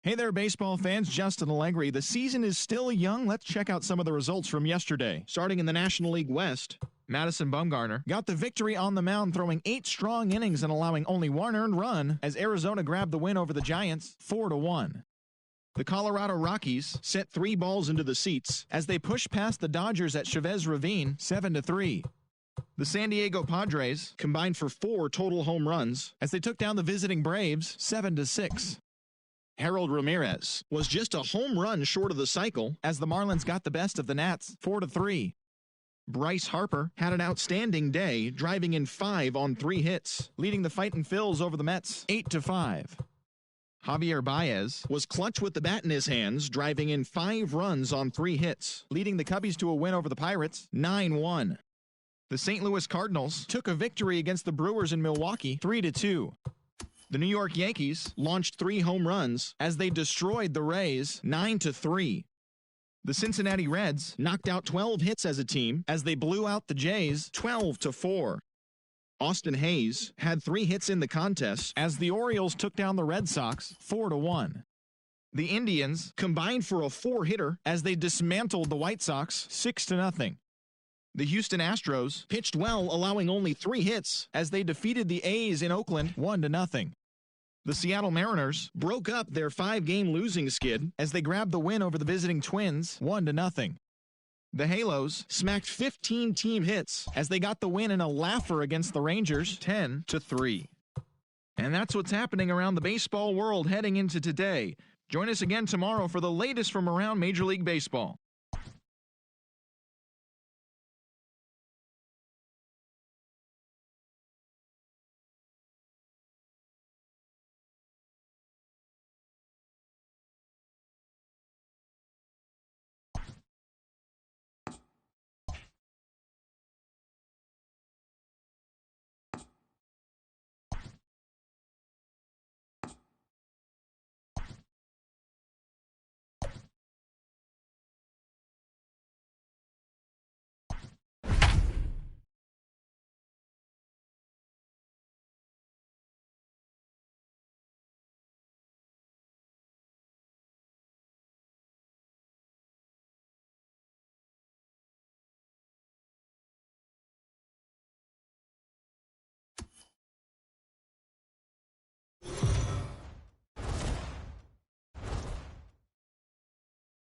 Hey there, baseball fans. Justin Allegri. The season is still young. Let's check out some of the results from yesterday. Starting in the National League West, Madison Bumgarner got the victory on the mound, throwing 8 strong innings and allowing only 1 earned run as Arizona grabbed the win over the Giants 4-1. The Colorado Rockies sent 3 balls into the seats as they pushed past the Dodgers at Chavez Ravine 7-3. The San Diego Padres combined for 4 total home runs as they took down the visiting Braves 7-6. Harold Ramirez was just a home run short of the cycle as the Marlins got the best of the Nats 4-3. Bryce Harper had an outstanding day, driving in 5 on 3 hits, leading the Fightin' Phils over the Mets 8-5. Javier Baez was clutch with the bat in his hands, driving in 5 runs on 3 hits, leading the Cubbies to a win over the Pirates 9-1. The St. Louis Cardinals took a victory against the Brewers in Milwaukee 3-2. The New York Yankees launched 3 home runs as they destroyed the Rays 9-3. The Cincinnati Reds knocked out 12 hits as a team as they blew out the Jays 12-4. Austin Hayes had 3 hits in the contest as the Orioles took down the Red Sox 4-1. The Indians combined for a 4-hitter as they dismantled the White Sox 6-0. The Houston Astros pitched well, allowing only 3 hits as they defeated the A's in Oakland 1-0. The Seattle Mariners broke up their 5-game losing skid as they grabbed the win over the visiting Twins 1-0. The Halos smacked 15 team hits as they got the win in a laugher against the Rangers 10-3. And that's what's happening around the baseball world heading into today. Join us again tomorrow for the latest from around Major League Baseball.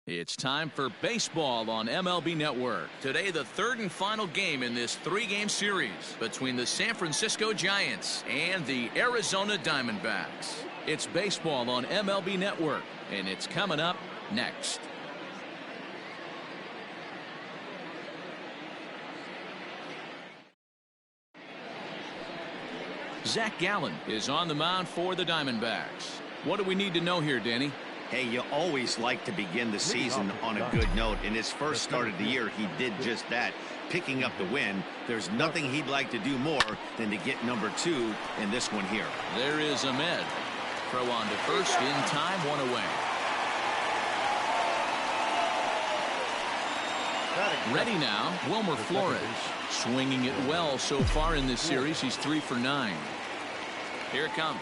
It's time for baseball on MLB Network. Today, the 3rd and final game in this 3-game series between the San Francisco Giants and the Arizona Diamondbacks. It's baseball on MLB Network, and it's coming up next. Zach Gallen is on the mound for the Diamondbacks. What do we need to know here, Danny? Hey, you always like to begin the season on a good note. In his first start of the year, he did just that, picking up the win. There's nothing he'd like to do more than to get number 2 in this one here. There is Ahmed. Throw on to first in time, 1 away. Ready now, Wilmer Flores. Swinging it well so far in this series. He's 3 for 9. Here it comes.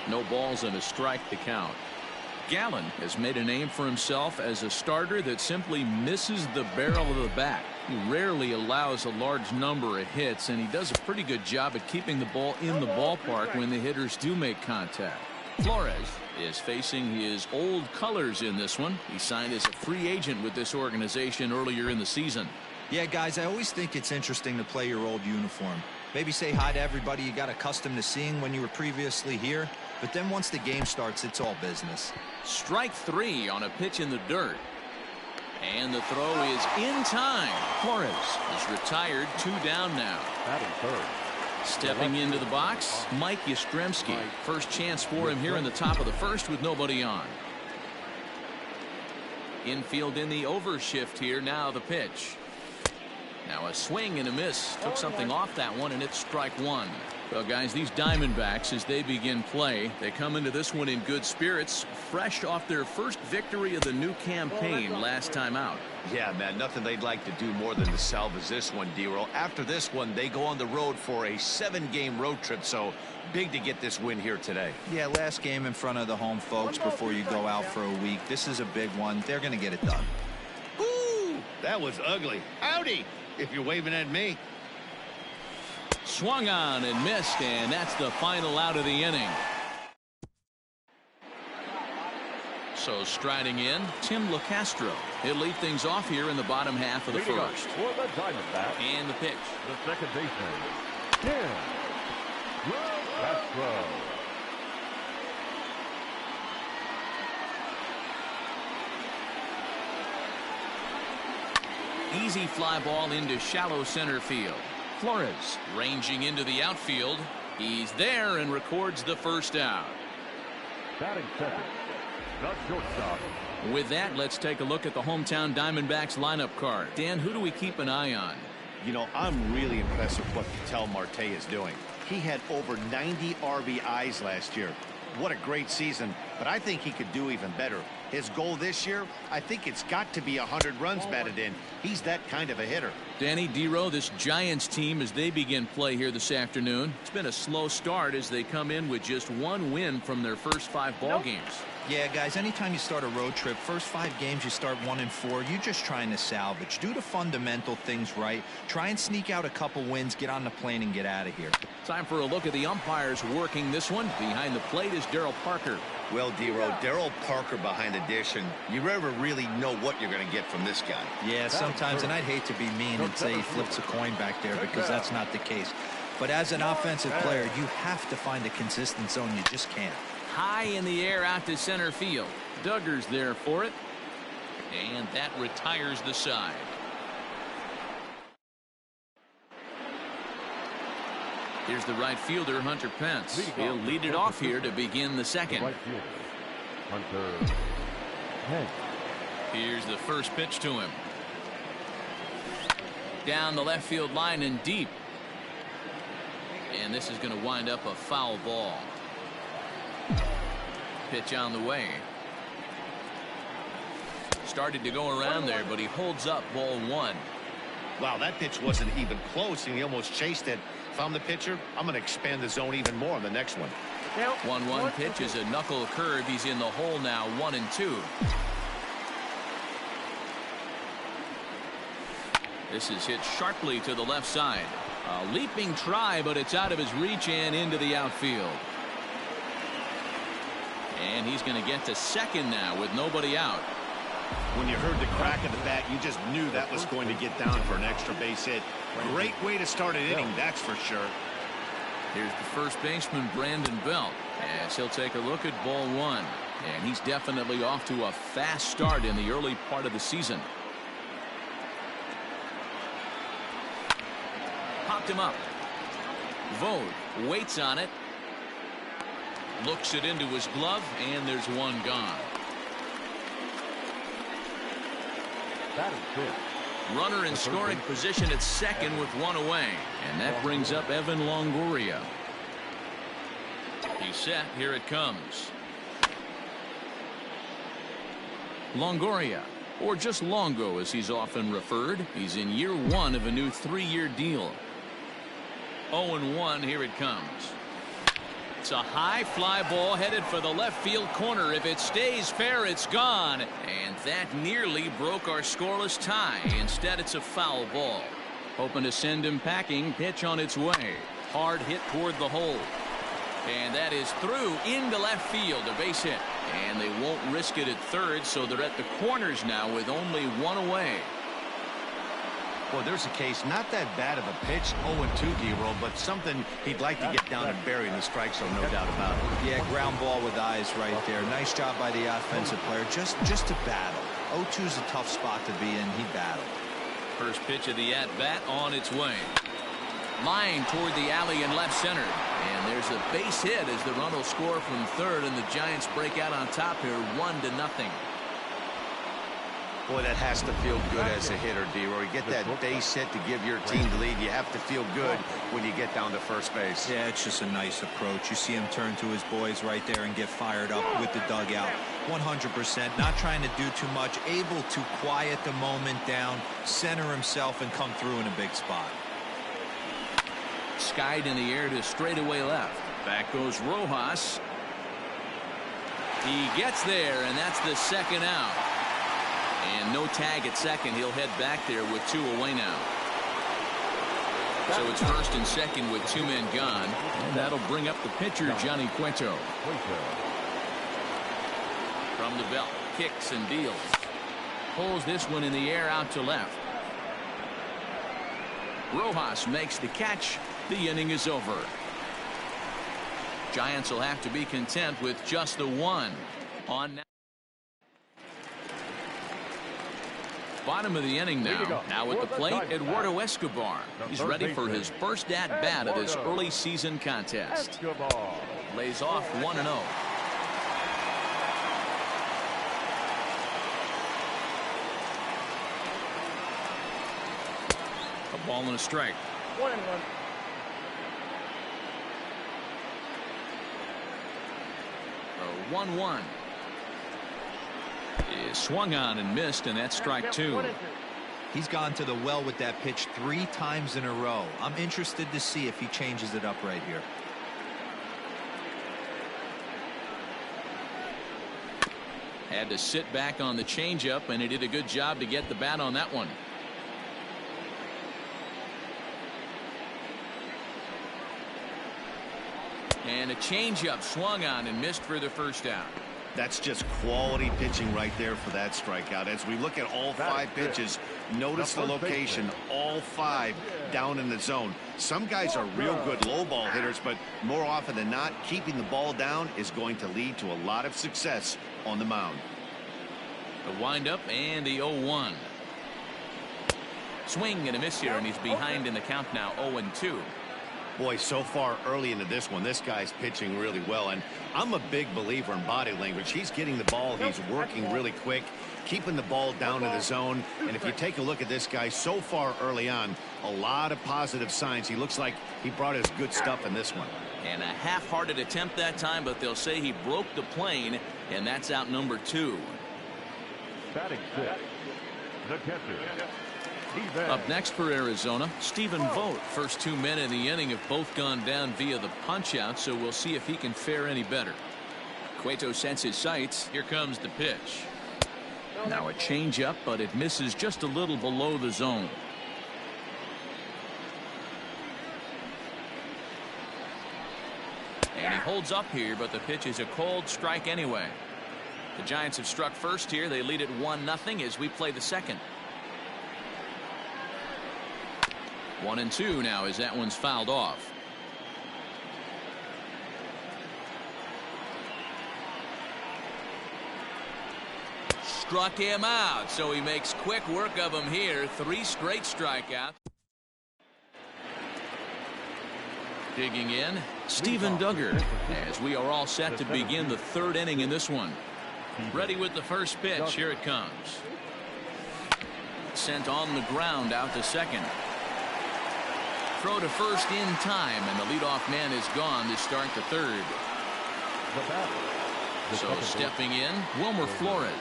No balls and a strike to count. Gallen has made a name for himself as a starter that simply misses the barrel of the bat. He rarely allows a large number of hits, and he does a pretty good job at keeping the ball in the ballpark when the hitters do make contact. Flores is facing his old colors in this one. He signed as a free agent with this organization earlier in the season. Yeah, guys, I always think it's interesting to play your old uniform. Maybe say hi to everybody you got accustomed to seeing when you were previously here. But then once the game starts, it's all business. Strike 3 on a pitch in the dirt. And the throw is in time. Flores is retired, 2 down now. Stepping into the box, Mike Yastrzemski. First chance for him here in the top of the first with nobody on. Infield in the overshift here. Now the pitch. Now a swing and a miss. Took something off that one, and it's strike 1. Well, guys, these Diamondbacks, as they begin play, they come into this one in good spirits, fresh off their first victory of the new campaign last time out. Yeah, man, nothing they'd like to do more than to salvage this one, D-Roll. After this one, they go on the road for a 7-game road trip, so big to get this win here today. Yeah, last game in front of the home folks before you go out for a week. This is a big one. They're going to get it done. Ooh, that was ugly. Howdy, if you're waving at me. Swung on and missed, and that's the final out of the inning. So striding in, Tim LeCastro. He'll lead things off here in the bottom half of the first. For the Diamondbacks, and the pitch. the second baseman, Tim LeCastro. Easy fly ball into shallow center field. Flores ranging into the outfield. He's there and records the first out. Batting second, the shortstop. With that, let's take a look at the hometown Diamondbacks lineup card. Dan, who do we keep an eye on? You know, I'm really impressed with what Ketel Marte is doing. He had over 90 RBIs last year. What a great season, but I think he could do even better. His goal this year, I think it's got to be 100 runs batted in. He's that kind of a hitter. Danny Dero, this Giants team, as they begin play here this afternoon, it's been a slow start as they come in with just one win from their first 5 ball games. Yeah, guys, anytime you start a road trip, first 5 games you start 1-4, you're just trying to salvage. Do the fundamental things right. Try and sneak out a couple wins, get on the plane, and get out of here. Time for a look at the umpires working this one. Behind the plate is Darryl Parker. Well, D-Row, Darryl Parker behind the dish, and you never really know what you're going to get from this guy. Yeah, sometimes, and I'd hate to be mean and say he flips a coin back there because that's not the case. But as an offensive player, you have to find a consistent zone. You just can't. High in the air out to center field. Duggar's there for it. And that retires the side. Here's the right fielder, Hunter Pence. He'll lead it off here to begin the second. Right fielder, Hunter Pence. Here's the first pitch to him. Down the left field line and deep. And this is going to wind up a foul ball. Pitch on the way. Started to go around there, but he holds up ball 1. Wow, that pitch wasn't even close, and he almost chased it. If I'm the pitcher, I'm going to expand the zone even more on the next one. 1-1 pitch is a knuckle curve. He's in the hole now, 1-2. This is hit sharply to the left side. A leaping try, but it's out of his reach and into the outfield. And he's going to get to second now with nobody out. When you heard the crack of the bat, you just knew that was going to get down for an extra base hit. Great way to start an inning, that's for sure. Here's the first baseman, Brandon Belt, as he'll take a look at ball 1. And he's definitely off to a fast start in the early part of the season. Popped him up. Vogt waits on it. Looks it into his glove, and there's one gone. Batting fifth. Runner in scoring position at second with 1 away. And that brings up Evan Longoria. He's set. Here it comes. Longoria, or just Longo as he's often referred. He's in year 1 of a new 3-year deal. 0-1. Here it comes. It's a high fly ball headed for the left field corner. If it stays fair, it's gone. And that nearly broke our scoreless tie. Instead, it's a foul ball. Hoping to send him packing. Pitch on its way. Hard hit toward the hole. And that is through into left field. A base hit. And they won't risk it at third, so they're at the corners now with only 1 away. Well, there's a case, not that bad of a pitch, 0-2 D-Roll, but something he'd like to get down and bury in the strike zone, no doubt about it. Yeah, ground ball with eyes right there. Nice job by the offensive player. Just to battle. 0-2 is a tough spot to be in. He battled. First pitch of the at-bat on its way. Line toward the alley in left center. And there's a base hit as the run will score from third, and the Giants break out on top here 1-0. Boy, that has to feel good as a hitter, D-Roy. Get that base hit to give your team the lead. You have to feel good when you get down to first base. Yeah, it's just a nice approach. You see him turn to his boys right there and get fired up with the dugout. 100%, not trying to do too much, able to quiet the moment down, center himself, and come through in a big spot. Skied in the air to straightaway left. Back goes Rojas. He gets there, and that's the second out. And no tag at second. He'll head back there with 2 away now. So it's first and second with 2 men gone. And that'll bring up the pitcher, Johnny Cueto. From the belt, kicks and deals. Pulls this one in the air out to left. Rojas makes the catch. The inning is over. Giants will have to be content with just the 1 on now. Bottom of the inning now. Now at the plate, Eduardo Escobar. He's ready for his first at-bat of this early season contest. Lays off 1-0. A ball and a strike. 1-1. 1-1 is swung on and missed, and that's strike 2. He's gone to the well with that pitch 3 times in a row. I'm interested to see if he changes it up right here. Had to sit back on the changeup, and he did a good job to get the bat on that one. And a changeup swung on and missed for the first out. That's just quality pitching right there for that strikeout. As we look at all 5 pitches, notice the location, all 5 down in the zone. Some guys are real good low ball hitters, but more often than not, keeping the ball down is going to lead to a lot of success on the mound. The windup and the 0-1. Swing and a miss here, and he's behind in the count now, 0-2. Boy, so far early into this one, this guy's pitching really well, and I'm a big believer in body language. He's getting the ball, he's working really quick, keeping the ball down in the zone, and if you take a look at this guy so far early on, a lot of positive signs. He looks like he brought his good stuff in this one. And a half-hearted attempt that time, but they'll say he broke the plane, and that's out number 2. Batting 6, the catcher. Up next for Arizona, Stephen Vogt. First 2 men in the inning have both gone down via the punch-out, so we'll see if he can fare any better. Cueto sets his sights. Here comes the pitch. Now a changeup, but it misses just a little below the zone. And he holds up here, but the pitch is a cold strike anyway. The Giants have struck first here. They lead it 1-0 as we play the second. 1-2 now as that one's fouled off. Struck him out, so he makes quick work of him here. 3 straight strikeouts. Digging in, Steven Duggar, as we are all set to begin the 3rd inning in this one. Ready with the first pitch. Here it comes. Sent on the ground out to second. Throw to first in time, and the leadoff man is gone to start the 3rd. So stepping in, Wilmer Flores.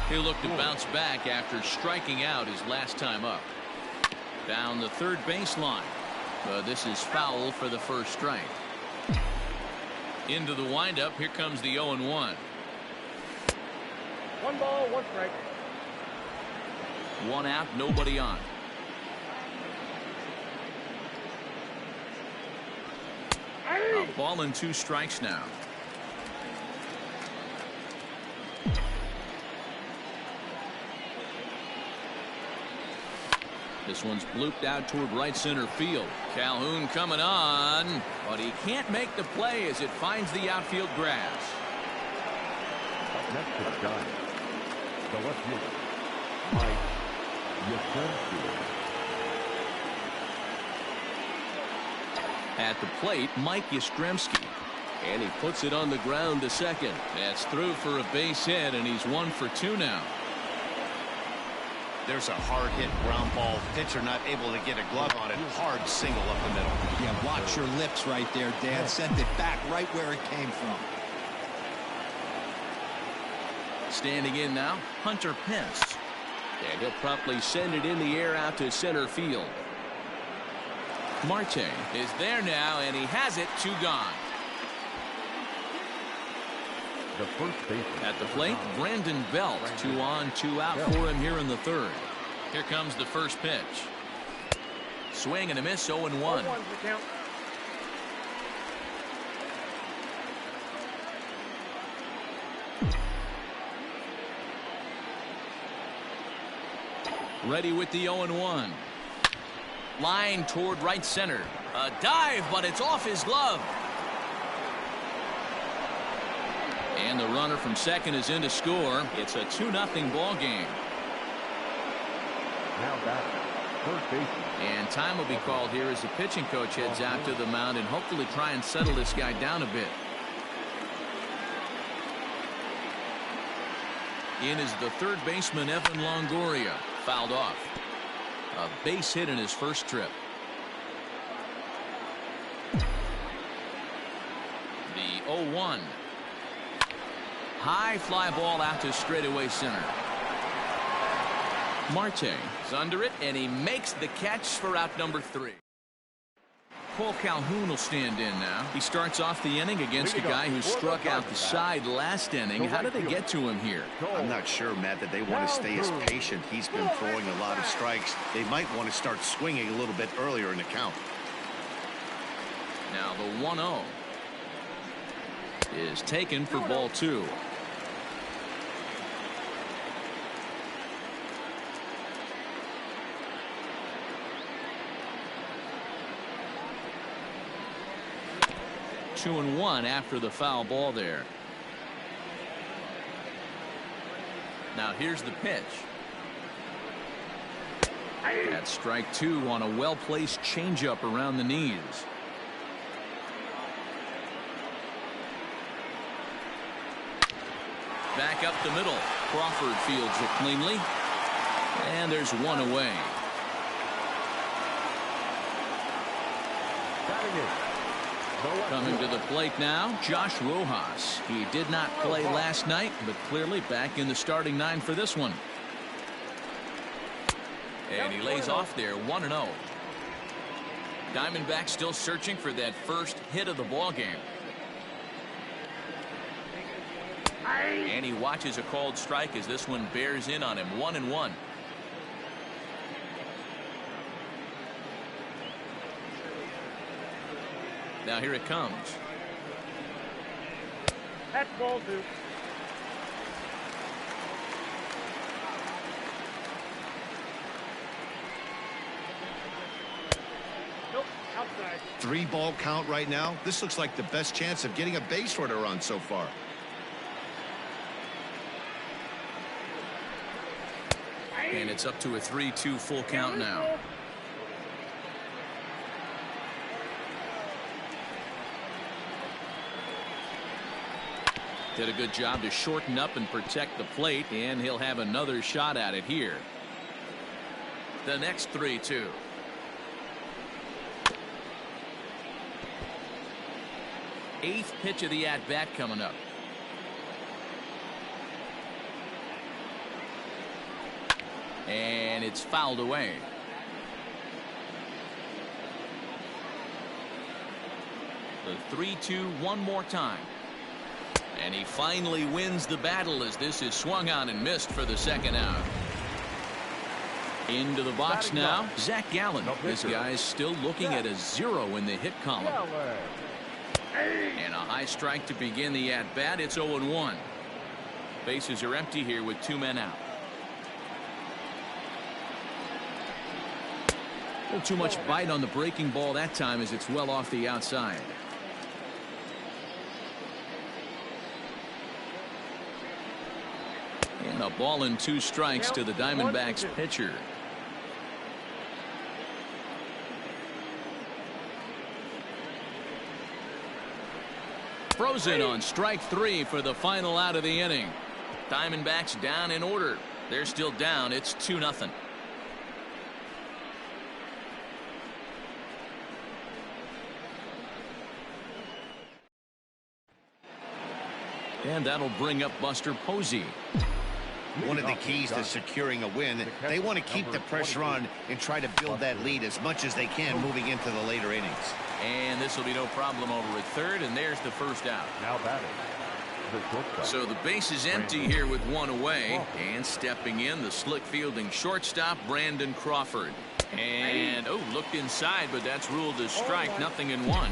He'll look to bounce back after striking out his last time up. Down the 3rd baseline. This is foul for the first strike. Into the windup. Here comes the 0-1. 1 ball, 1 strike. 1 out, nobody on. A ball and 2 strikes now. This one's blooped out toward right center field. Calhoun coming on, but he can't make the play as it finds the outfield grass. Up next to the Giants, the left fielder, Mike Yastrzemski. At the plate, Mike Yastrzemski. And he puts it on the ground to second. That's through for a base hit, and he's 1 for 2 now. There's a hard hit ground ball. Pitcher not able to get a glove on it. Hard single up the middle. Yeah, watch your lips right there, Dan. Sent it back right where it came from. Standing in now, Hunter Pence. And he'll promptly send it in the air out to center field. Marte is there now, and he has it. 2 gone. The first baseman. At the plate, Brandon Belt. 2 on, 2 out for him here in the 3rd. Here comes the first pitch. Swing and a miss, 0-1. Ready with the 0-1. Line toward right center. A dive, but it's off his glove. And the runner from second is in to score. It's a 2-0 ball game. Now batting, third baseman. And time will be called here as the pitching coach heads out to the mound and hopefully try and settle this guy down a bit. In is the third baseman, Evan Longoria. Fouled off. A base hit in his first trip. The 0-1. High fly ball out to straightaway center. Marte is under it, and he makes the catch for out number 3. Cole Calhoun will stand in now. He starts off the inning against a guy who struck out the side last inning. How did they get to him here? I'm not sure, Matt, that they want to stay as patient. He's been throwing a lot of strikes. They might want to start swinging a little bit earlier in the count. Now the 1-0 is taken for ball 2. Two and 1 after the foul ball there. Now here's the pitch. That's strike 2 on a well-placed changeup around the knees. Back up the middle. Crawford fields it cleanly. And there's one away. Coming to the plate now, Josh Rojas. He did not play last night, but clearly back in the starting 9 for this one. And he lays off there, 1-0. Diamondbacks still searching for that first hit of the ball game. And he watches a called strike as this one bears in on him, 1-1. Now here it comes. That's ball 2. Nope, outside. 3-ball count right now. This looks like the best chance of getting a base runner on so far. And it's up to a 3-2 full count now. Did a good job to shorten up and protect the plate, and he'll have another shot at it here. The next 3-2. Eighth pitch of the at-bat coming up. And it's fouled away. The 3-2 one more time. And he finally wins the battle as this is swung on and missed for the second out. Into the box now, Zach Gallen. This guy's still looking at a 0 in the hit column. And a high strike to begin the at-bat. It's 0-1. Bases are empty here with 2 men out. A little too much bite on the breaking ball that time as it's well off the outside. And a ball and 2 strikes to the Diamondbacks pitcher. Frozen on strike 3 for the final out of the inning. Diamondbacks down in order. They're still down. It's 2-0. And that'll bring up Buster Posey. One of the keys to securing a win, they want to keep the pressure on and try to build that lead as much as they can moving into the later innings. And this will be no problem over at third, and there's the first out. Now batting. So the base is empty here with one away, and stepping in, the slick fielding shortstop, Brandon Crawford. And, looked inside, but that's ruled as strike, 0-1.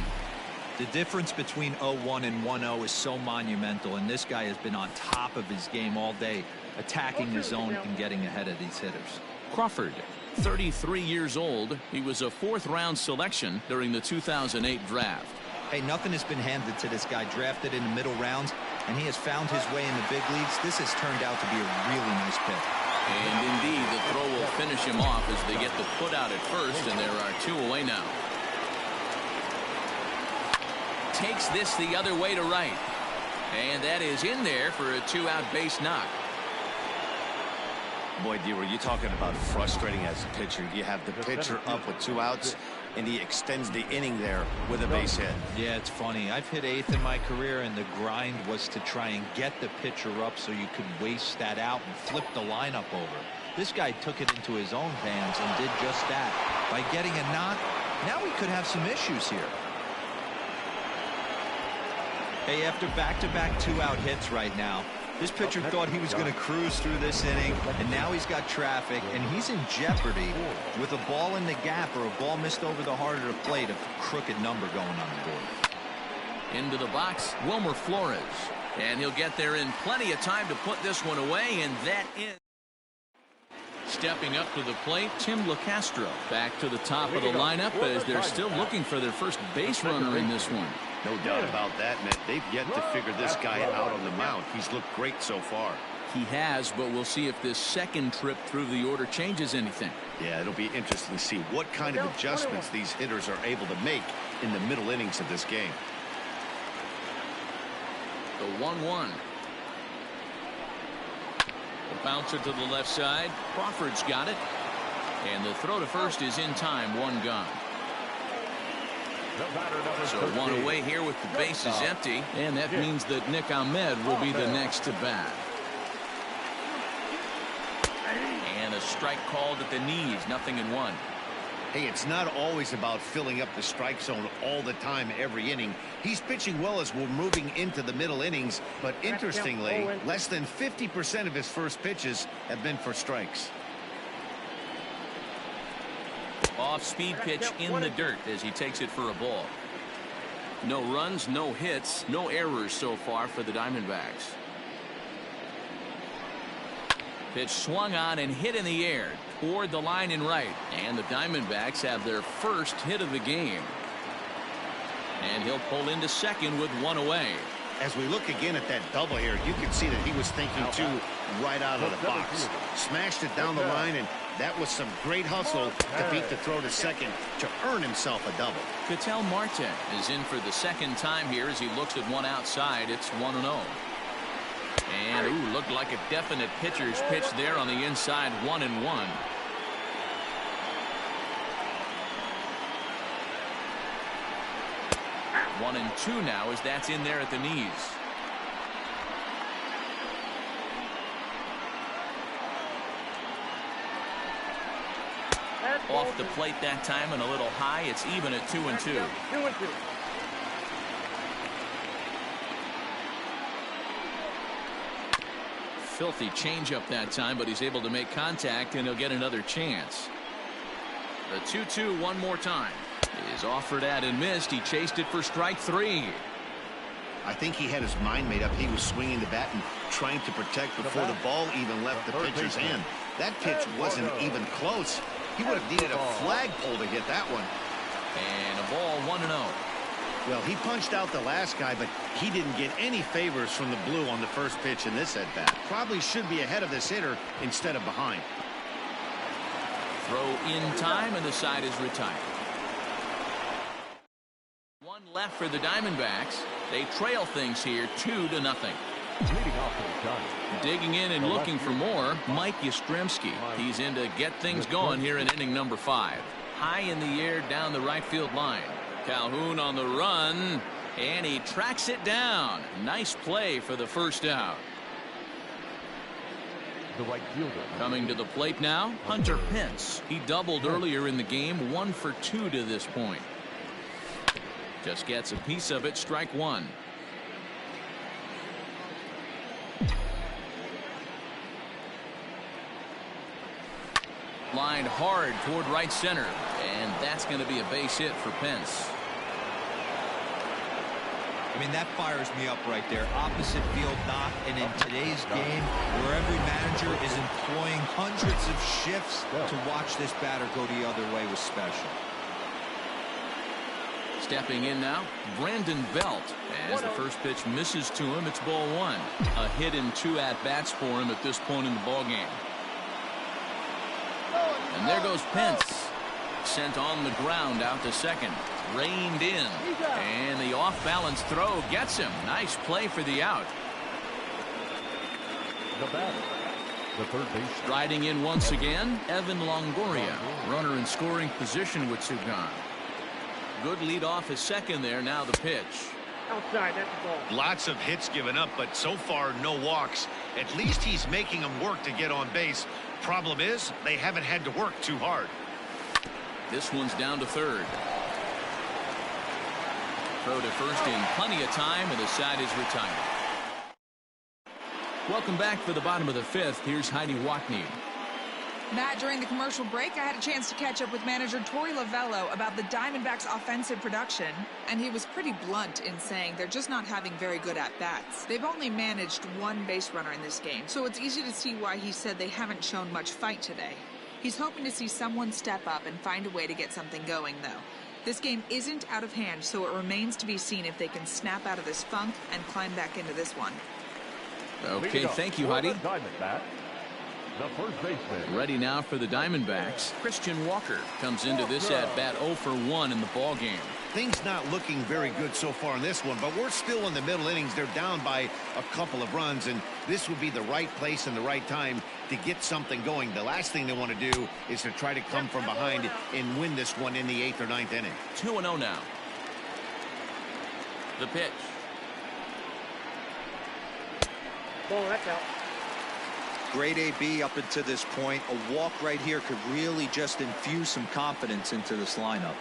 The difference between 0-1 and 1-0 is so monumental, and this guy has been on top of his game all day, attacking the zone and getting ahead of these hitters. Crawford, 33 years old. He was a fourth-round selection during the 2008 draft. Hey, nothing has been handed to this guy. Drafted in the middle rounds, and he has found his way in the big leagues. This has turned out to be a really nice pick. And indeed, the throw will finish him off as they get the put out at first, and there are two away now. Takes this the other way to right, and that is in there for a two-out base knock. Boy, D, were you talking about frustrating as a pitcher? You have the pitcher up with 2 outs, and he extends the inning there with a base hit. Yeah, it's funny. I've hit 8th in my career, and the grind was to try and get the pitcher up so you could waste that out and flip the lineup over. This guy took it into his own hands and did just that. By getting a knock, now we could have some issues here. Hey, after back-to-back 2-out hits right now, this pitcher thought he was going to cruise through this inning, and now he's got traffic, and he's in jeopardy with a ball in the gap or a ball missed over the heart of the plate, a crooked number going on the board. Into the box, Wilmer Flores. And he'll get there in plenty of time to put this one away, and that is. Stepping up to the plate, Tim LeCastro. Back to the top of the lineup as they're still looking for their first base runner in this one. No doubt about that, Matt. They've yet to figure this guy out on the mound. He's looked great so far. He has, but we'll see if this second trip through the order changes anything. Yeah, it'll be interesting to see what kind of adjustments these hitters are able to make in the middle innings of this game. The 1-1. The bouncer to the left side. Crawford's got it. And the throw to first is in time. One gone. So one away here with the bases empty. And that means that Nick Ahmed will be the next to bat. And a strike called at the knees. 0-1. Hey, it's not always about filling up the strike zone all the time every inning. He's pitching well as we're moving into the middle innings, but interestingly, less than 50% of his first pitches have been for strikes. Off-speed pitch in the dirt as he takes it for a ball. No runs, no hits, no errors so far for the Diamondbacks. Pitch swung on and hit in the air toward the line and right. And the Diamondbacks have their first hit of the game. And he'll pull into second with one away. As we look again at that double here, you can see that he was thinking too right out of the box. Smashed it down the line, and that was some great hustle to beat the throw to second to earn himself a double. Ketel Marte is in for the second time here as he looks at one outside. It's 1-0. And looked like a definite pitcher's pitch there on the inside. 1-1. 1-2 now as that's in there at the knees. Off the plate that time and a little high. It's even at 2-2. Filthy changeup that time, but he's able to make contact and he'll get another chance. The 2-2 one more time. Is offered at and missed. He chased it for strike 3. I think he had his mind made up. He was swinging the bat and trying to protect before the ball even left the pitcher's hand. That pitch wasn't even close. He would have needed a flagpole to hit that one. And a ball 1-0. Well, he punched out the last guy, but he didn't get any favors from the blue on the first pitch in this at-bat. Probably should be ahead of this hitter instead of behind. Throw in time, and the side is retired. One left for the Diamondbacks. They trail things here 2-0. Leading off for the Giants. Digging in and looking for more, Mike Yastrzemski. He's in to get things going here in inning number 5. High in the air down the right field line. Calhoun on the run, and he tracks it down. Nice play for the first out. The right fielder. Coming to the plate now, Hunter Pence. He doubled earlier in the game, 1 for 2 to this point. Just gets a piece of it, strike 1. Lined hard toward right center, and that's going to be a base hit for Pence. I mean, that fires me up right there. Opposite field knock, and in today's game, where every manager is employing hundreds of shifts to watch this batter go the other way was special. Stepping in now, Brandon Belt. As the first pitch misses to him, it's ball 1. A hit in 2 at-bats for him at this point in the ballgame. And there goes Pence. Sent on the ground out to second. Reined in. And the off-balance throw gets him. Nice play for the out. The batter. The third base. Riding in once again, Evan Longoria. Runner in scoring position with Sugan. Good lead off his second there. Now the pitch. Outside, that's the ball. Lots of hits given up, but so far no walks. At least he's making them work to get on base. Problem is, they haven't had to work too hard. This one's down to third. Throw to first in plenty of time, and the side is retired. Welcome back for the bottom of the 5th. Here's Heidi Watney. Matt, during the commercial break, I had a chance to catch up with manager Torey Lovello about the Diamondbacks' offensive production, and he was pretty blunt in saying they're just not having very good at-bats. They've only managed 1 base runner in this game, so it's easy to see why he said they haven't shown much fight today. He's hoping to see someone step up and find a way to get something going, though. This game isn't out of hand, so it remains to be seen if they can snap out of this funk and climb back into this one. Okay, thank you, Heidi. The first baseman. Ready now for the Diamondbacks. Christian Walker comes into this at-bat 0 for 1 in the ballgame. Things not looking very good so far in this one, but we're still in the middle innings. They're down by a couple of runs, and this would be the right place and the right time to get something going. The last thing they want to do is to try to come from behind and win this one in the 8th or 9th inning. 2-0 now. The pitch. Ball, that's out. Great AB up until this point. A walk right here could really just infuse some confidence into this lineup.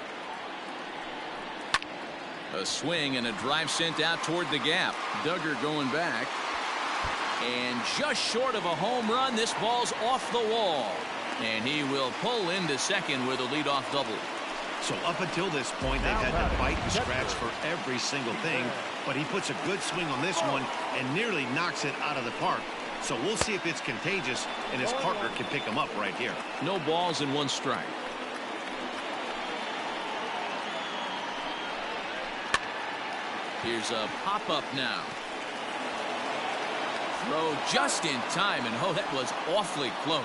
A swing and a drive sent out toward the gap. Duggar going back. And just short of a home run, this ball's off the wall. And he will pull into second with a leadoff double. So up until this point, they've had to fight and scratch for every single thing. But he puts a good swing on this one and nearly knocks it out of the park. So we'll see if it's contagious and his partner can pick him up right here. No balls and 1 strike. Here's a pop-up now. Throw just in time, and oh, that was awfully close.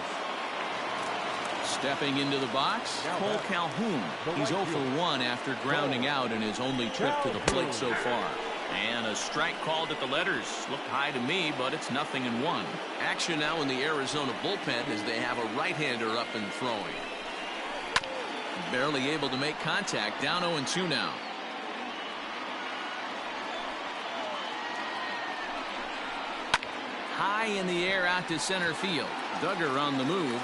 Stepping into the box, Cole Calhoun. He's 0 for 1 after grounding out in his only trip to the plate so far. And a strike called at the letters. Looked high to me, but it's 0-1. Action now in the Arizona bullpen as they have a right-hander up and throwing. Barely able to make contact. Down 0-2 now. High in the air out to center field. Duggar on the move.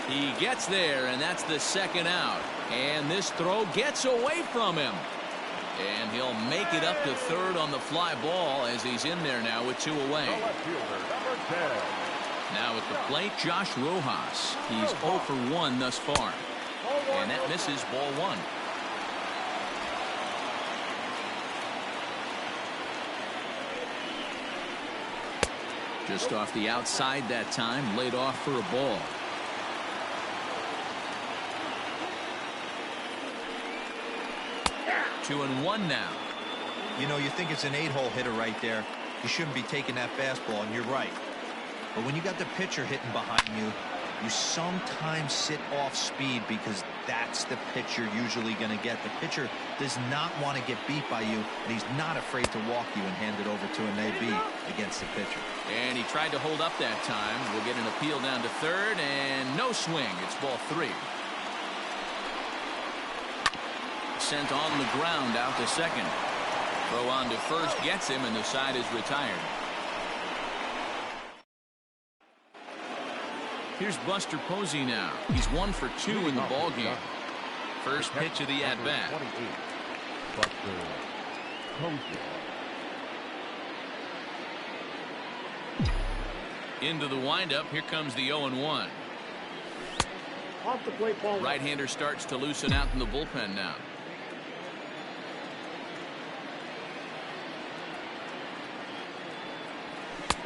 He gets there, and that's the 2nd out. And this throw gets away from him. And he'll make it up to 3rd on the fly ball as he's in there now with 2 away. The left fielder, number 10. Now at the plate, Josh Rojas. He's 0 for 1 thus far. And that misses ball 1. Just off the outside that time, laid off for a ball. Two and one now. You know, you think it's an 8-hole hitter right there. You shouldn't be taking that fastball, and you're right. But when you got the pitcher hitting behind you, you sometimes sit off speed because that's the pitch you're usually going to get. The pitcher does not want to get beat by you, and he's not afraid to walk you and hand it over to an AB against the pitcher. And he tried to hold up that time. We'll get an appeal down to third, and no swing. It's ball 3. Sent on the ground out to second. Throw on to first gets him, and the side is retired. Here's Buster Posey now. He's 1 for 2 in the ball game. First pitch of the at-bat. Into the windup. Here comes the 0-1. Off the plate, ball. Right-hander starts to loosen out in the bullpen now.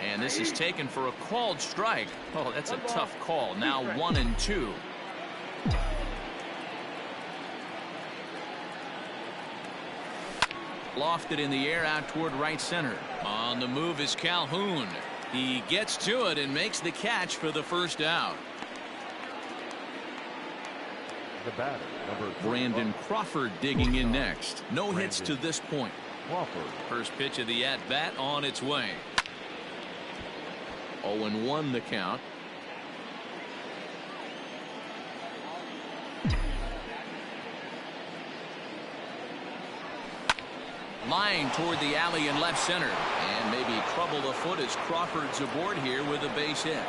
And this is taken for a called strike. Oh, that's a tough call. Now 1-2. Lofted in the air out toward right center. On the move is Calhoun. He gets to it and makes the catch for the first out. The batter, number Brandon Crawford digging in next. No hits to this point. Crawford. First pitch of the at-bat on its way. 0-1 the count. Line toward the alley in left center. And maybe trouble afoot as Crawford's aboard here with a base hit.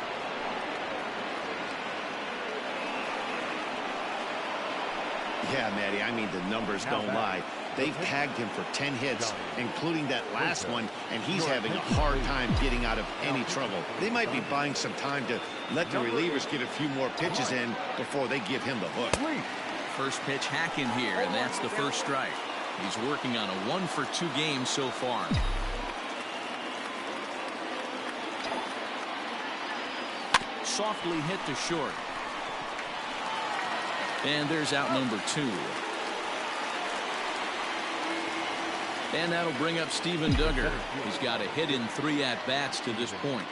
Yeah, Matty, I mean, the numbers don't lie. They've tagged him for 10 hits, including that last one, and he's having a hard time getting out of any trouble. They might be buying some time to let the relievers get a few more pitches in before they give him the hook. First pitch hack in here, and that's the first strike. He's working on a 1 for 2 game so far. Softly hit to short. And there's out number 2. And that'll bring up Steven Duggar. He's got a hit in 3 at-bats to this point.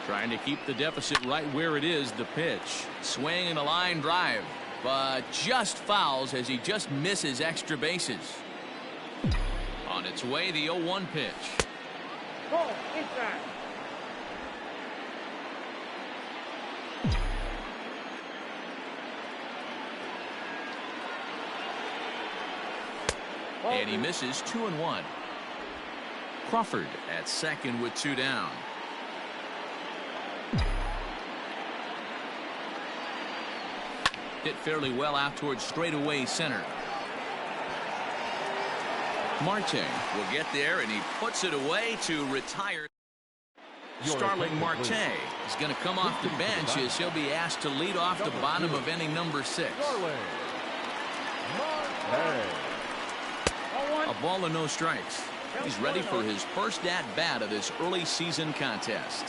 Trying to keep the deficit right where it is. The pitch. Swing and a line drive. But just fouls as he just misses extra bases. On its way, the 0-1 pitch. Ball inside. And he misses 2-1. Crawford at second with 2 down. Hit fairly well out towards straightaway center. Marte will get there, and he puts it away to retire. Starling Marte is going to come off the bench as he'll be asked to lead off the bottom of inning number 6. A ball and no strikes. He's ready for his first at-bat of this early season contest.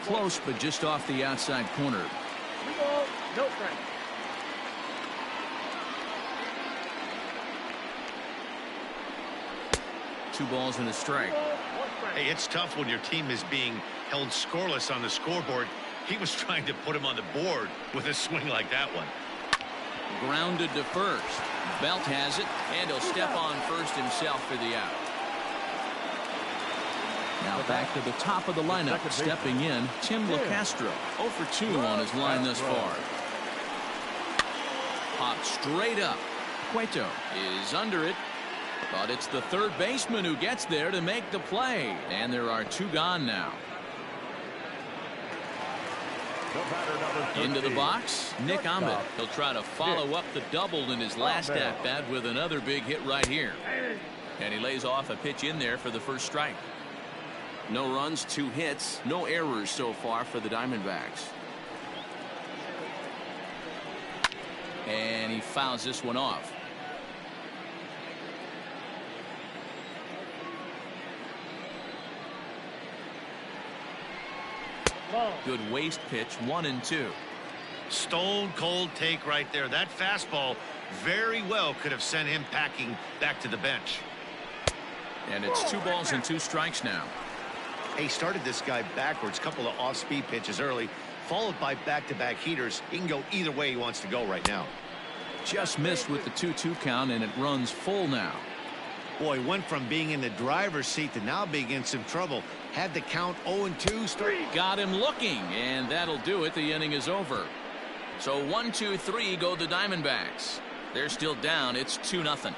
Close, but just off the outside corner. 3 balls, no strike. Two balls and a strike. Hey, it's tough when your team is being held scoreless on the scoreboard. He was trying to put him on the board with a swing like that one. Grounded to first. Belt has it, and he'll step on first himself for the out. Now back to the top of the lineup. Stepping in, Tim LaCastro. 0 for 2 on his line thus far. Popped straight up. Cueto is under it, but it's the third baseman who gets there to make the play. And there are 2 gone now. Into the box, Nick Ahmed. He'll try to follow up the double in his last at-bat with another big hit right here. And he lays off a pitch in there for the first strike. No runs, 2 hits, no errors so far for the Diamondbacks. And he fouls this one off. Good waist pitch, 1-2. Stone cold take right there. That fastball very well could have sent him packing back to the bench. And it's 2 balls and 2 strikes now. He started this guy backwards, couple of off-speed pitches early, followed by back-to-back heaters. He can go either way he wants to go right now. Just missed with the 2-2 count, and it runs full now. Boy, went from being in the driver's seat to now being in some trouble. Had the count 0-2. Got him looking, and that'll do it. The inning is over. So 1-2-3 go the Diamondbacks. They're still down. It's 2-0.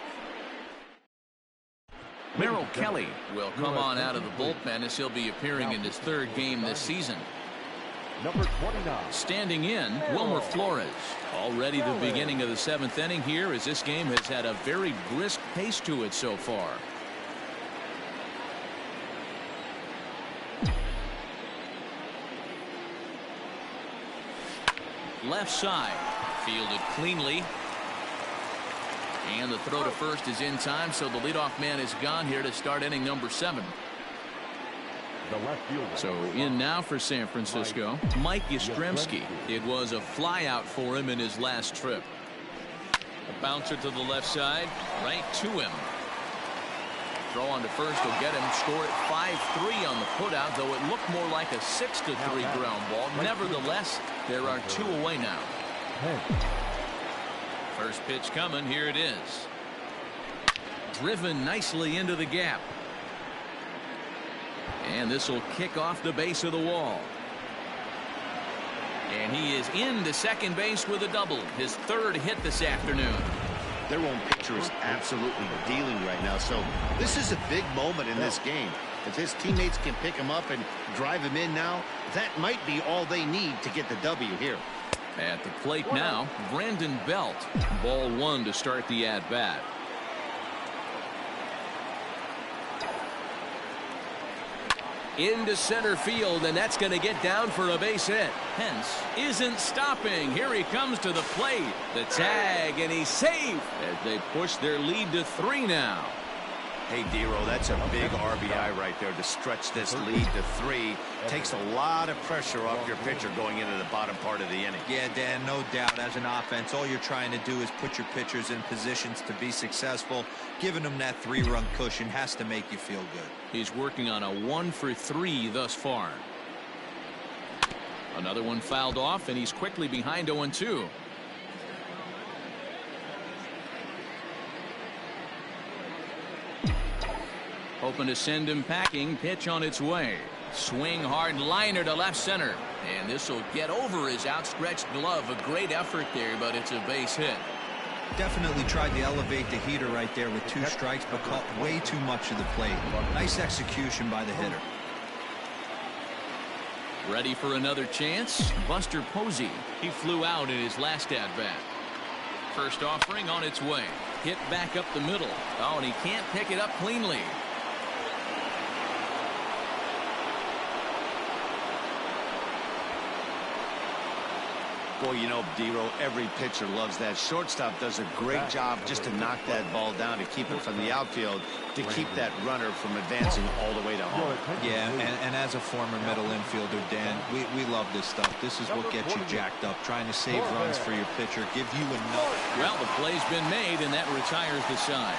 Merrill Kelly will come on out of the bullpen as he'll be appearing in his 3rd game this season. Number 29. Standing in, Wilmer Flores. Already the beginning of the 7th inning here, as this game has had a very brisk pace to it so far. Left side, fielded cleanly. And the throw to first is in time, so the leadoff man is gone here to start inning number 7. The left fielder. So in now for San Francisco, Mike Yastrzemski. It was a flyout for him in his last trip. A bouncer to the left side, right to him. Throw on to first will get him. Score it 5-3 on the putout, though it looked more like a 6-3 ground ball. Nevertheless, there are 2 away now. First pitch coming. Here it is. Driven nicely into the gap. And this will kick off the base of the wall. And he is into second base with a double. His 3rd hit this afternoon. Their own pitcher is absolutely dealing right now. So this is a big moment in this game. If his teammates can pick him up and drive him in now, that might be all they need to get the W here. At the plate now, Brandon Belt. Ball 1 to start the at-bat. Into center field, and that's going to get down for a base hit. Hence isn't stopping. Here he comes to the plate. The tag, and he's safe as they push their lead to 3 now. Hey, Dero, that's a big RBI right there to stretch this lead to 3. Takes a lot of pressure off your pitcher going into the bottom part of the inning. Yeah, Dan, no doubt. As an offense, all you're trying to do is put your pitchers in positions to be successful. Giving them that 3-run cushion has to make you feel good. He's working on a 1-for-3 thus far. Another one fouled off, and he's quickly behind 0-2. Hoping to send him packing. Pitch on its way. Swing hard liner to left center. And this will get over his outstretched glove. A great effort there, but it's a base hit. Definitely tried to elevate the heater right there with 2 strikes, but caught way too much of the plate. Nice execution by the hitter. Ready for another chance? Buster Posey. He flew out in his last at-bat. First offering on its way. Hit back up the middle. Oh, and he can't pick it up cleanly. Boy, you know, Dero, every pitcher loves that. Shortstop does a great job just to knock that ball down, to keep it from the outfield, to keep that runner from advancing all the way to home. Yeah, and as a former middle infielder, Dan, we love this stuff. This is what gets you jacked up, trying to save runs for your pitcher, give you enough. Well, the play's been made, and that retires the side.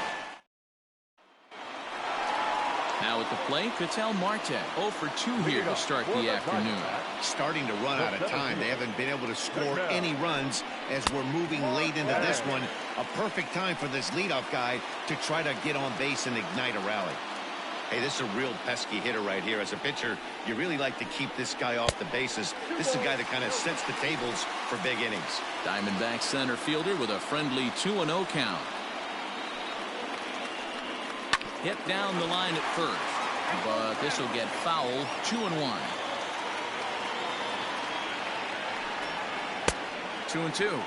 Now at the plate, Ketel Marte 0 for 2 here to start the afternoon. Starting to run out of time. They haven't been able to score any runs as we're moving late into this one. A perfect time for this leadoff guy to try to get on base and ignite a rally. Hey, this is a real pesky hitter right here. As a pitcher, you really like to keep this guy off the bases. This is a guy that kind of sets the tables for big innings. Diamondbacks center fielder with a friendly 2-0 count. Hit down the line at first, but this will get foul. 2-1. 2-2.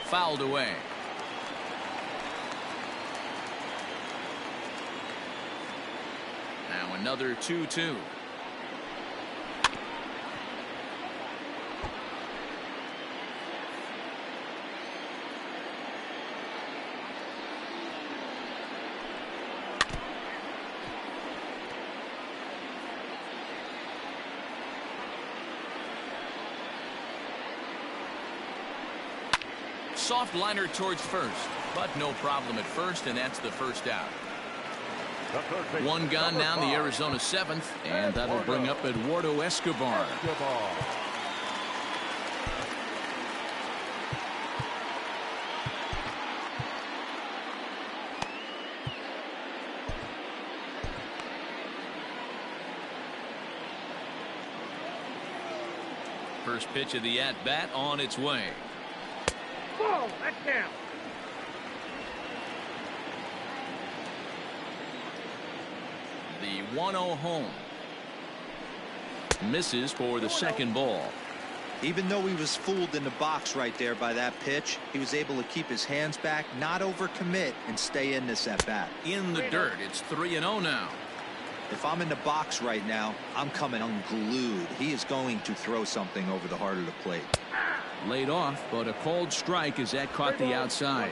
Fouled away. Now another 2-2. Soft liner towards first, but no problem at first, and that's the first out. One gone now in the Arizona 7th, and that'll bring up Eduardo Escobar. First pitch of the at-bat on its way. Whoa, that's down. The 1-0 home. Misses for the second ball. Even though he was fooled in the box right there by that pitch, he was able to keep his hands back, not overcommit, and stay in this at-bat. In the dirt, it's 3-0 now. If I'm in the box right now, I'm coming unglued. He is going to throw something over the heart of the plate. Laid off, but a called strike as that caught the outside.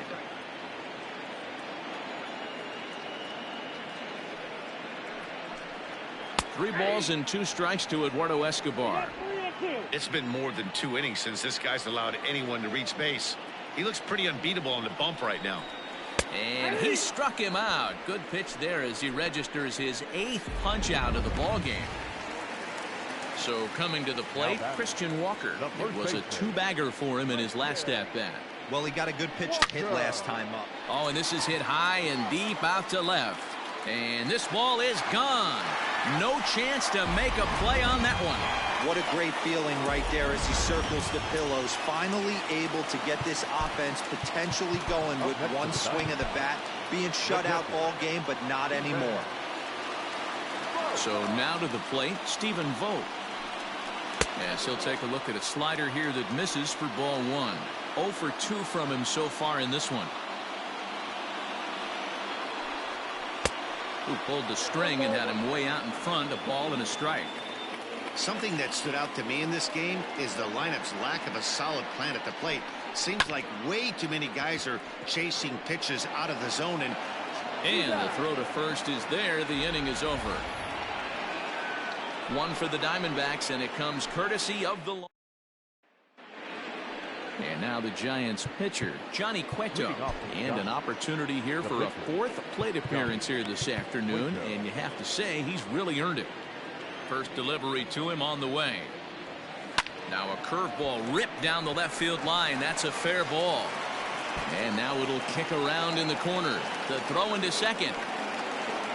Three balls and 2 strikes to Eduardo Escobar. It's been more than 2 innings since this guy's allowed anyone to reach base. He looks pretty unbeatable on the bump right now. And he struck him out. Good pitch there as he registers his 8th punch out of the ball game. So coming to the plate, Christian Walker. It was a 2-bagger for him in his last at-bat. Well, he got a good pitch to hit last time up. Oh, and this is hit high and deep out to left. And this ball is gone. No chance to make a play on that one. What a great feeling right there as he circles the pillows. Finally able to get this offense potentially going with one swing of the bat. Being shut out all game, but not anymore. So now to the plate, Stephen Vogt. Yes, he'll take a look at a slider here that misses for ball 1. 0 for 2 from him so far in this one. Who pulled the string and had him way out in front, a ball and a strike. Something that stood out to me in this game is the lineup's lack of a solid plan at the plate. Seems like way too many guys are chasing pitches out of the zone. And the throw to first is there. The inning is over. 1 for the Diamondbacks, and it comes courtesy of the... And now the Giants pitcher, Johnny Cueto. And an opportunity here for a 4th plate appearance here this afternoon. And you have to say he's really earned it. First delivery to him on the way. Now a curveball ripped down the left field line. That's a fair ball. And now it'll kick around in the corner. The throw into second.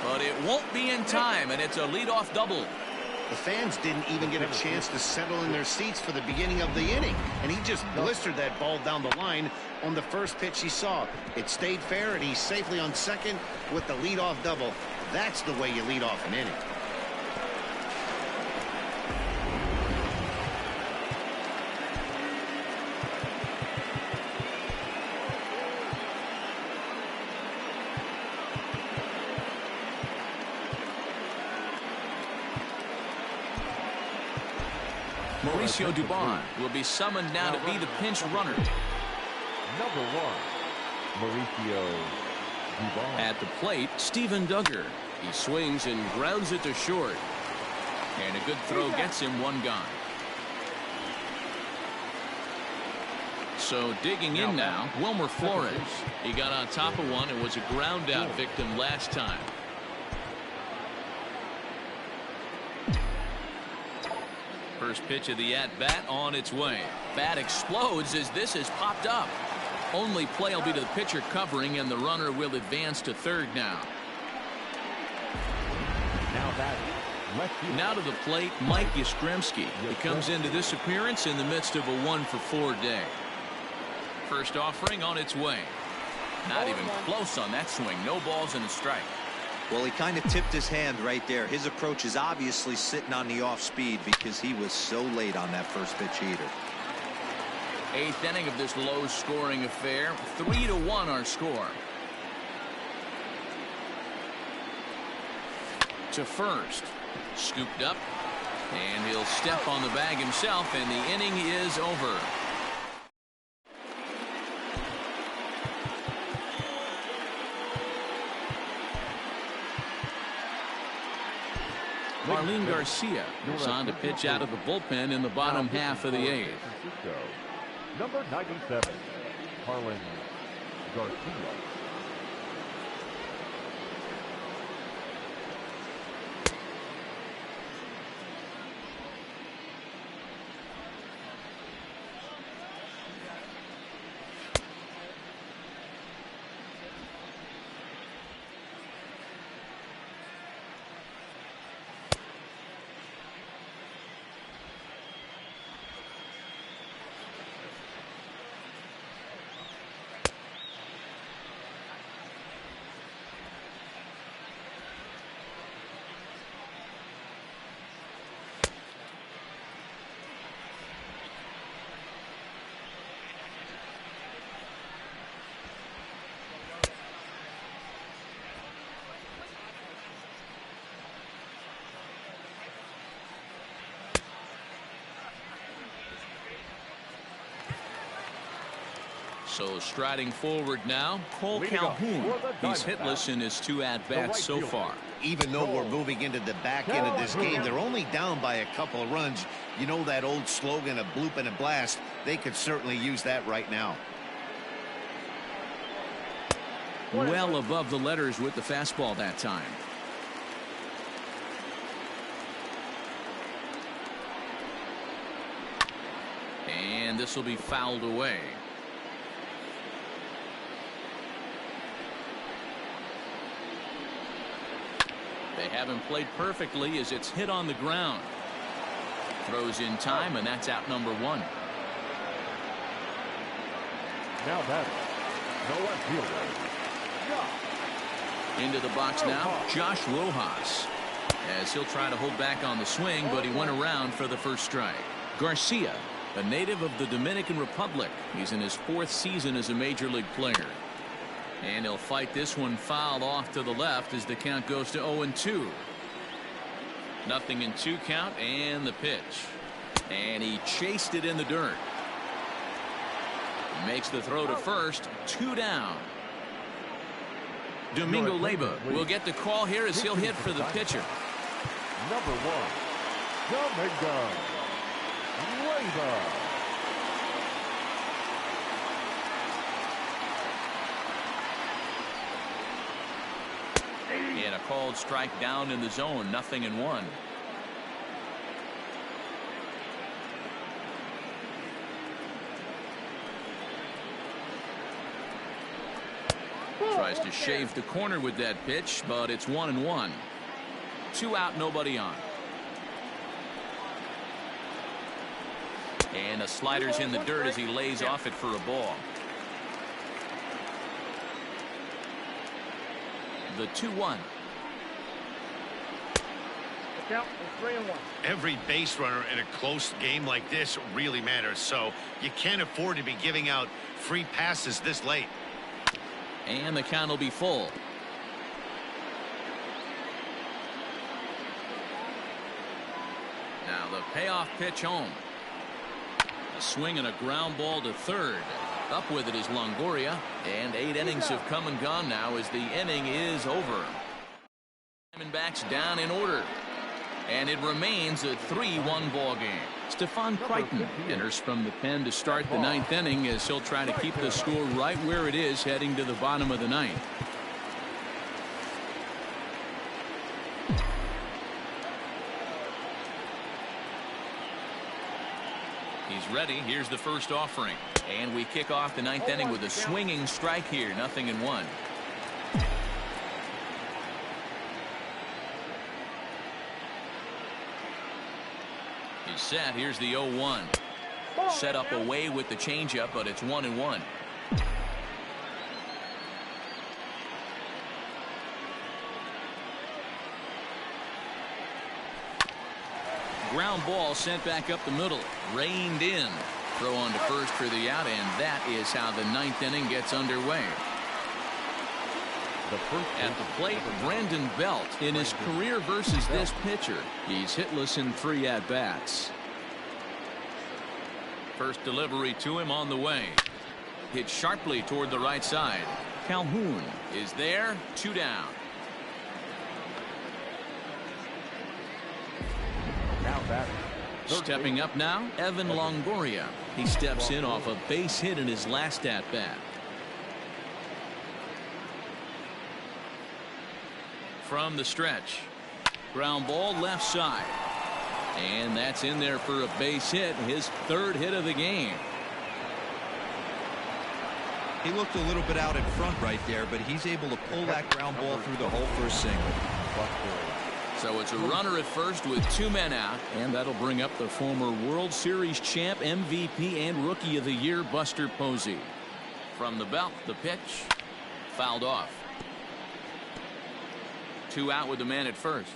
But it won't be in time, and it's a leadoff double. The fans didn't even get a chance to settle in their seats for the beginning of the inning, and he just blistered that ball down the line on the first pitch he saw. It stayed fair, and he's safely on second with the leadoff double. That's the way you lead off an inning. Mauricio Dubon will be summoned now to be the pinch runner. Number 1, Mauricio Dubon. At the plate, Steven Duggar. He swings and grounds it to short. And a good throw gets him 1 gone. So digging in now, Wilmer Flores. He got on top of one and was a ground out victim last time. First pitch of the at-bat on its way. Bat explodes as this has popped up. Only play will be to the pitcher covering, and the runner will advance to third now. Now to the plate, Mike Yastrzemski. He comes into this appearance in the midst of a 1-for-4 day. First offering on its way. Not even close on that swing. No balls and a strike. Well, he kind of tipped his hand right there. His approach is obviously sitting on the off speed because he was so late on that first pitch heater. 8th inning of this low scoring affair. 3-1 our score. To first. Scooped up. And he'll step on the bag himself, and the inning is over. Marlene Garcia is on to pitch out of the bullpen in the bottom half of the 8th. Number 97, Harlan Garcia. So striding forward now, Cole Calhoun. He's hitless in his 2 at-bats so far. Even though we're moving into the back end of this game, they're only down by a couple of runs. You know that old slogan, a bloop and a blast? They could certainly use that right now. Well above the letters with the fastball that time. And this will be fouled away. They haven't played perfectly as it's hit on the ground. Throws in time, and that's out number 1. Now that no left fielder. Into the box now, Josh Rojas. As he'll try to hold back on the swing, but he went around for the first strike. Garcia, a native of the Dominican Republic. He's in his 4th season as a major league player. And he'll fight this one foul off to the left as the count goes to 0-2. Nothing in 2 count, and the pitch. And he chased it in the dirt. Makes the throw to first, 2 down. Domingo Leyba will get the call here as he'll hit for the pitcher. Number 1, Domingo Leyba. And a called strike down in the zone, 0-1. Tries to shave the corner with that pitch, but it's 1-1. 2 out, nobody on. And a slider's in the dirt as he lays off it for a ball. The 2-1. Count is 3-1. Every base runner in a close game like this really matters, so you can't afford to be giving out free passes this late. And the count will be full. Now the payoff pitch home. A swing and a ground ball to third. Up with it is Longoria, and 8 innings have come and gone now as the inning is over. Diamondbacks down in order, and it remains a 3-1 ball game. Stephon Crichton enters from the pen to start the 9th inning as he'll try to keep the score right where it is heading to the bottom of the 9th. He's ready. Here's the first offering. And we kick off the 9th inning with a swinging strike here. 0-1. He's set. Here's the 0-1. Set up away with the changeup, but it's 1-1. Ground ball sent back up the middle. Reined in. Throw on to first for the out, and that is how the 9th inning gets underway. At the plate, Brandon Belt. In his career versus this pitcher, he's hitless in 3 at-bats. First delivery to him on the way. Hit sharply toward the right side. Calhoun is there. 2 down. Now back. Stepping up now, Evan Longoria. He steps in off a base hit in his last at bat. From the stretch, ground ball left side, and that's in there for a base hit, his third hit of the game. He looked a little bit out in front right there, but he's able to pull that ground ball through the hole for a single. So it's a runner at first with 2 men out, and that'll bring up the former World Series champ, MVP, and Rookie of the Year, Buster Posey. From the belt, the pitch, fouled off. 2 out with the man at first.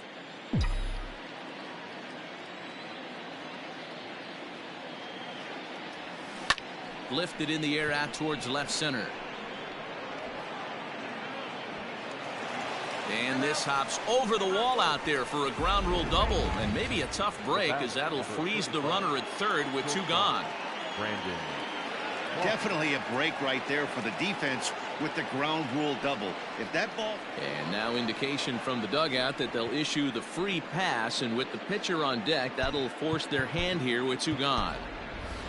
Lifted in the air out towards left center. And this hops over the wall out there for a ground rule double, and maybe a tough break as that'll freeze the runner at third with 2 gone. Definitely a break right there for the defense with the ground rule double. If that ball. And now indication from the dugout that they'll issue the free pass, and with the pitcher on deck, that'll force their hand here with 2 gone.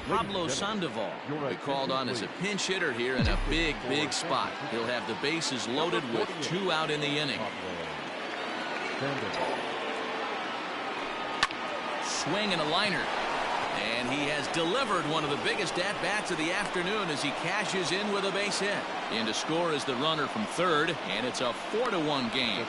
Pablo Sandoval will be called on as a pinch hitter here in a big spot. He'll have the bases loaded with 2 out in the inning. Swing and a liner. And he has delivered one of the biggest at-bats of the afternoon as he cashes in with a base hit. In to score is the runner from third, and it's a 4-1 game.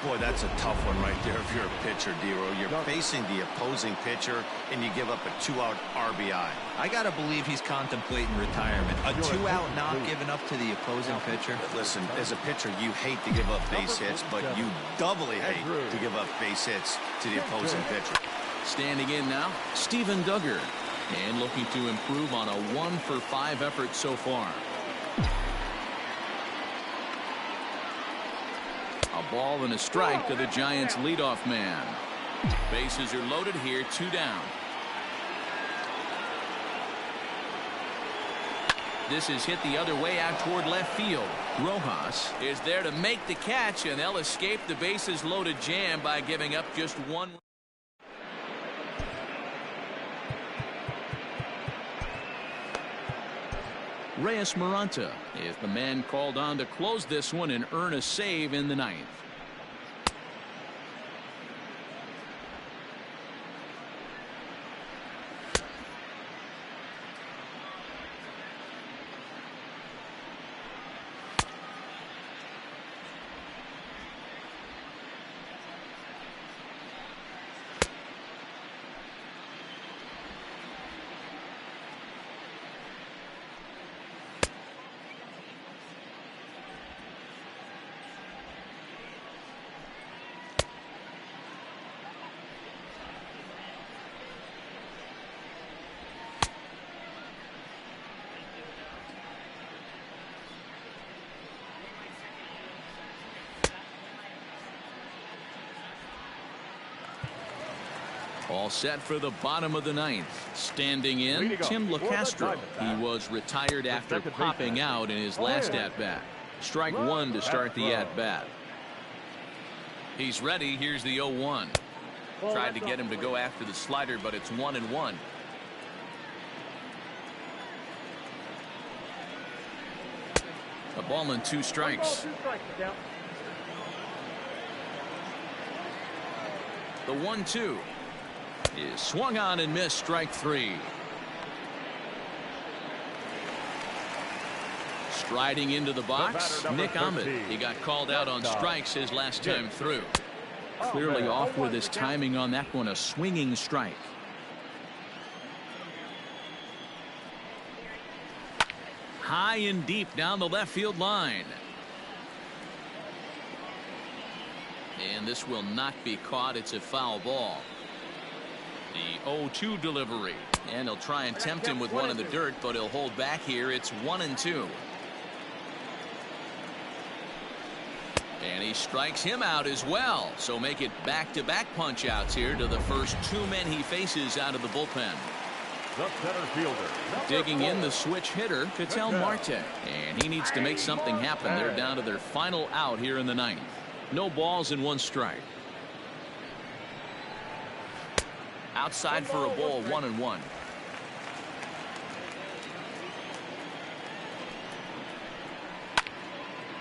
Boy, that's a tough one right there if you're a pitcher, Dero. You're facing the opposing pitcher, and you give up a 2-out RBI. I got to believe he's contemplating retirement. A 2-out knock given up to the opposing pitcher. Listen, as a pitcher, you hate to give up base hits, but you doubly hate to give up base hits to the opposing pitcher. Standing in now, Steven Duggar, and looking to improve on a 1-for-5 effort so far. A ball and a strike to the Giants' leadoff man. Bases are loaded here, 2 down. This is hit the other way out toward left field. Rojas is there to make the catch, and they'll escape the bases loaded jam by giving up just 1. Reyes Maranta is the man called on to close this one and earn a save in the 9th. All set for the bottom of the 9th. Standing in, Tim LeCastro. He was retired after popping out in his last at-bat. Strike 1 to start the at-bat. He's ready. Here's the 0-1. Tried to get him to go after the slider, but it's 1-1. A ball and 2 strikes. The 1-2 is swung on and missed. Strike 3. Striding into the box, Nick Ahmed. He got called out on strikes his last time through. Clearly off with his timing on that one. A swinging strike. High and deep down the left field line. And this will not be caught. It's a foul ball. The 0-2 delivery, and he'll try and tempt him with one in the dirt, but he'll hold back here. It's 1-2. And he strikes him out as well, so make it back-to-back punch outs here to the first 2 men he faces out of the bullpen. The center fielder. Digging in the switch hitter, Ketel Marte, and he needs to make something happen. They're down to their final out here in the 9th. No balls and 1 strike. Outside for a ball, 1-1.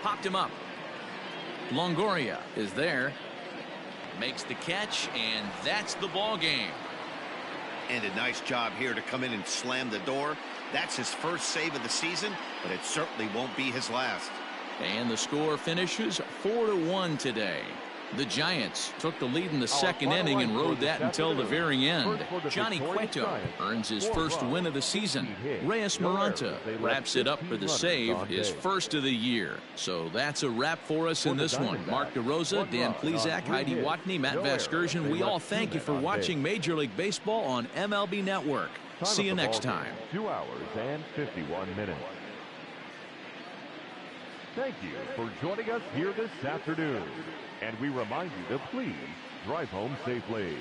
Popped him up. Longoria is there. Makes the catch, and that's the ball game. And a nice job here to come in and slam the door. That's his first save of the season, but it certainly won't be his last. And the score finishes 4-1 today. The Giants took the lead in the second inning and rode that until the very end. Johnny Cueto earns his first win of the season. Reyes Maranta wraps it up for the save, his first of the year. So that's a wrap for us in this one. Mark DeRosa, Dan Plesac, Heidi Watney, Matt Vasgersian, we all thank you for watching Major League Baseball on MLB Network. See you next time. 2 hours and 51 minutes. Thank you for joining us here this afternoon. And we remind you to please drive home safely.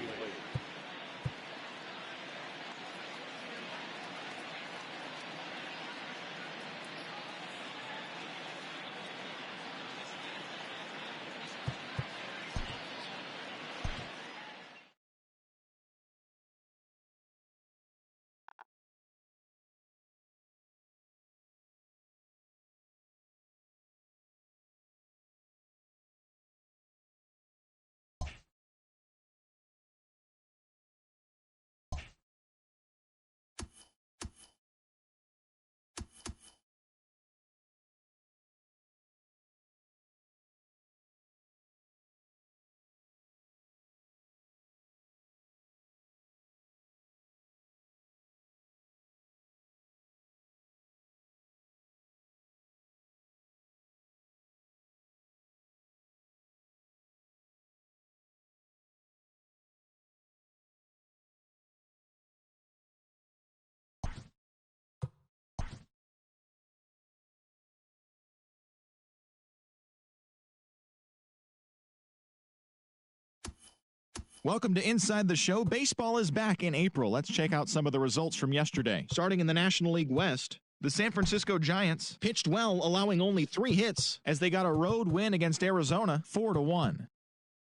Welcome to Inside the Show. Baseball is back in April. Let's check out some of the results from yesterday. Starting in the National League West, the San Francisco Giants pitched well, allowing only 3 hits as they got a road win against Arizona 4-1.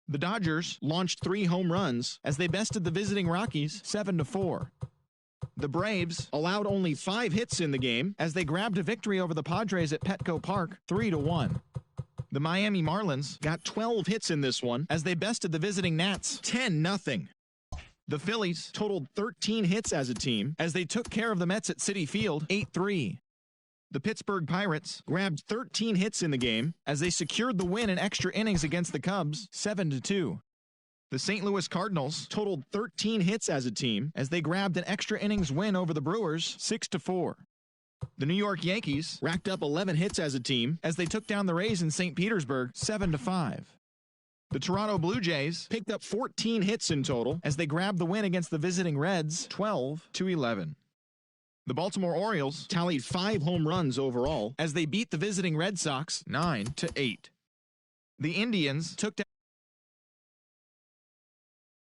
The Dodgers launched 3 home runs as they bested the visiting Rockies 7-4. The Braves allowed only 5 hits in the game as they grabbed a victory over the Padres at Petco Park 3-1. The Miami Marlins got 12 hits in this one as they bested the visiting Nats 10-0. The Phillies totaled 13 hits as a team as they took care of the Mets at Citi Field 8-3. The Pittsburgh Pirates grabbed 13 hits in the game as they secured the win in extra innings against the Cubs 7-2. The St. Louis Cardinals totaled 13 hits as a team as they grabbed an extra innings win over the Brewers 6-4. The New York Yankees racked up 11 hits as a team as they took down the Rays in St. Petersburg 7-5. The Toronto Blue Jays picked up 14 hits in total as they grabbed the win against the visiting Reds 12-11. The Baltimore Orioles tallied 5 home runs overall as they beat the visiting Red Sox 9-8. The Indians took down